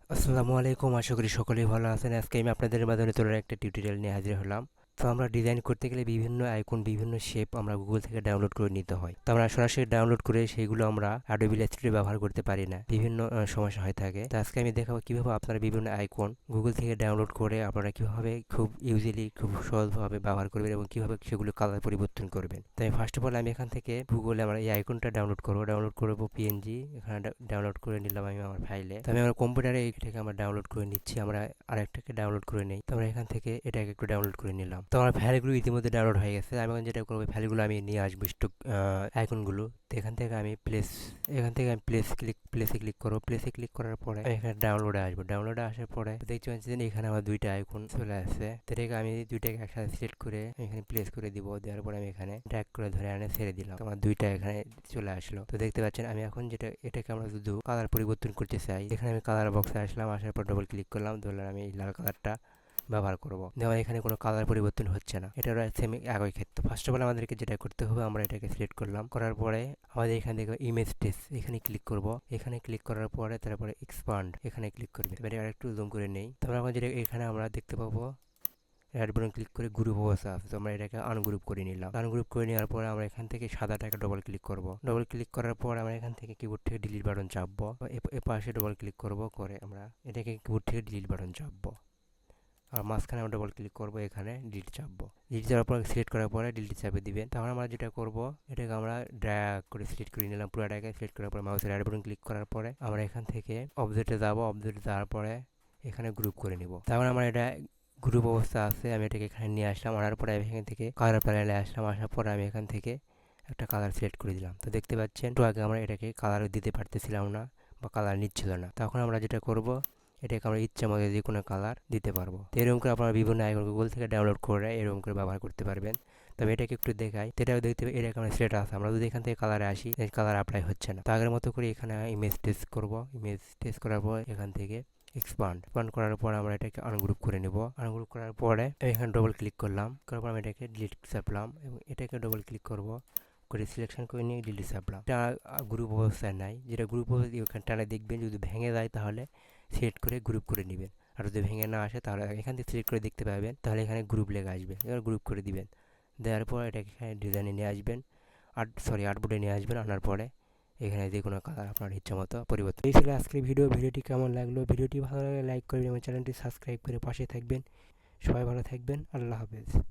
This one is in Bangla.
আসসালামু আলাইকুম, আশা করি সকলেই ভালো আছেন। আজকে আমি আপনাদের মাধ্যমে তোলার একটা টিউটোরিয়াল নিয়ে হাজির হলাম। তো আমরা ডিজাইন করতে গেলে বিভিন্ন আইকন, বিভিন্ন শেপ আমরা গুগল থেকে ডাউনলোড করে নিতে হয়। তো আমরা সরাসরি ডাউনলোড করে সেইগুলো আমরা অ্যাডোবি ইলাস্ট্রেটর ব্যবহার করতে পারি না, বিভিন্ন সমস্যা হয়ে থাকে। তো আজকে আমি দেখাবো কিভাবে আপনারা বিভিন্ন আইকন গুগল থেকে ডাউনলোড করে আপনারা কিভাবে খুব ইজিলি, খুব সহজভাবে ব্যবহার করবেন এবং কিভাবে সেগুলো কালার পরিবর্তন করবেন। তো আমি ফার্স্ট অফ অল আমি এখান থেকে গুগলে আমরা এই আইকনটা ডাউনলোড করবো পিএনজি। এখানে ডাউনলোড করে নিলাম আমি আমার ফাইলে। তো আমি আমার কম্পিউটারে এটাকে আমরা ডাউনলোড করে নিচ্ছি। আমরা আরেকটাকে ডাউনলোড করে নেই। তো আমরা এখান থেকে এটাকে একটু ডাউনলোড করে নিলাম। তো আমার ফাইলগুলো ইতিমধ্যে ডাউনলোড হয়ে গেছে। আমি এখন যেটা করবো, ফাইলগুলো আমি নিয়ে আসবো, স্টক আইকনগুলো। তো এখান থেকে আমি প্লেসে ক্লিক করবো। প্লেসে ক্লিক করার পরে আমি এখানে ডাউনলোডে আসবো। ডাউনলোডে আসার পরে দেখতে পাচ্ছেন এখানে আমার দুইটা আইকন চলে আসছে। তো এটাকে আমি দুইটাকে একসাথে সিলেক্ট করে এখানে প্লেস করে দিব। দেওয়ার পরে আমি এখানে ড্র্যাগ করে ধরে এনে ছেড়ে দিলাম। তো আমার দুইটা এখানে চলে আসলো। তো দেখতে পাচ্ছেন আমি এখন এটাকে আমরা শুধু কালার পরিবর্তন করতে চাই। এখানে আমি কালার বক্সে আসলাম, আসার পর ডবল ক্লিক করলাম। ধরলাম আমি এই লাল কালারটা ব্যবহার করবো। যেমন এখানে কোনো কালার পরিবর্তন হচ্ছে না, এটা সেম একই ক্ষেত্রে। ফার্স্ট অফ অল আমাদেরকে যেটা করতে হবে, আমরা এটাকে সিলেক্ট করলাম। করার পরে আমাদের এখান থেকে ইমেজ টেস্ট এখানে ক্লিক করব। এখানে ক্লিক করার পরে তারপরে এক্সপান্ড এখানে ক্লিক করবে। এবারে আরেকটু জুম করে নেই। তারপরে আমরা যেটা এখানে আমরা দেখতে পাবো অ্যাড বাটন ক্লিক করে গ্রুপ অবস্থা আছে। তো আমরা এটাকে আনগ্রুপ করে নিলাম। আনগ্রুপ করে নেওয়ার পরে আমরা এখান থেকে সাদাটাকে ডবল ক্লিক করব। ডবল ক্লিক করার পর আমরা এখান থেকে কিবোর্ড থেকে ডিলিট বাটন চাপবো। এ পাশে ডবল ক্লিক করব, করে আমরা এটাকে কিবোর্ড থেকে ডিলিট বাটন চাপবো। আর মাঝখানে আমরা ডবল ক্লিক করব, এখানে ডিলিট চাপবো। ডিলিট যাওয়ার পর সিলেক্ট করার পরে ডিলিট চাপে দিবেন। তারপর আমরা যেটা করব, এটাকে আমরা ড্র্যাগ করে সিলেক্ট করে নিলাম পুরোটাকে। সিলেক্ট করার পর মাউসের রাইট বাটন ক্লিক করার পরে আমরা এখান থেকে অবজেক্টে যাব। অবজেক্টে যাওয়ার পরে এখানে গ্রুপ করে নিব। তারপর আমরা এটা গ্রুপ অবস্থা আছে, আমি এটাকে এখানে নিয়ে আসলাম। আনার পরে আমি এখান থেকে কালার প্যানেলে আসলাম। আসার পরে আমি এখান থেকে একটা কালার সিলেক্ট করে দিলাম। তো দেখতে পাচ্ছেন একটু আগে আমরা এটাকে কালার দিতে পারতেছিলাম না বা কালার নিচ্ছিল না। তখন আমরা যেটা করব, এটাকে আমরা ইচ্ছা মতো যে কোনো কালার দিতে পারবো। তো এরকম করে আপনারা বিভিন্ন আইকন গুগল থেকে ডাউনলোড করে এরকম করে ব্যবহার করতে পারবেন। তবে এটাকে একটু দেখাই, তো এটাও দেখতে পাই এরকম সিলেক্ট আছে। আমরা যদি এখান থেকে কালারে আসি, কালার অ্যাপ্লাই হচ্ছে না। তো আগের মতো করে এখানে ইমেজ টেস্ট করব। ইমেজ টেস্ট করার পর এখান থেকে এক্সপান্ড করার পর আমরা এটাকে আনগ্রুপ করে নেব। আনগ্রুপ করার পরে এখানে ডবল ক্লিক করলাম। করার পর আমি এটাকে ডিলিট চাপলাম এবং এটাকে ডবল ক্লিক করব, করে সিলেকশন করে নিয়ে ডিলিট চাপলাম। এটা গ্রুপ অবস্থায় নাই, যেটা গ্রুপ অবস্থায় ওখানে টানে দেখবেন। যদি ভেঙে যায় তাহলে সিলেক্ট করে গ্রুপ করে নেবেন। আর যদি ভেঙে না আসে তাহলে এখান থেকে সিলেক্ট করে দেখতে পাবেন, তাহলে এখানে গ্রুপ লেখা আসবে। এবার গ্রুপ করে দিবেন। দেওয়ার পর এটাকে এখানে ডিজাইনে নিয়ে আসবেন, আর্টবোর্ডে নিয়ে আসবেন। আনার পরে এখানে যে কোনো কালার আপনার ইচ্ছা মতো পরিবর্তন। এই ছিল আজকের ভিডিওটি কেমন লাগলো? ভিডিওটি ভালো লাগলে লাইক করবেন এবং চ্যানেলটি সাবস্ক্রাইব করে পাশে থাকবেন। সবাই ভালো থাকবেন। আল্লাহ হাফেজ।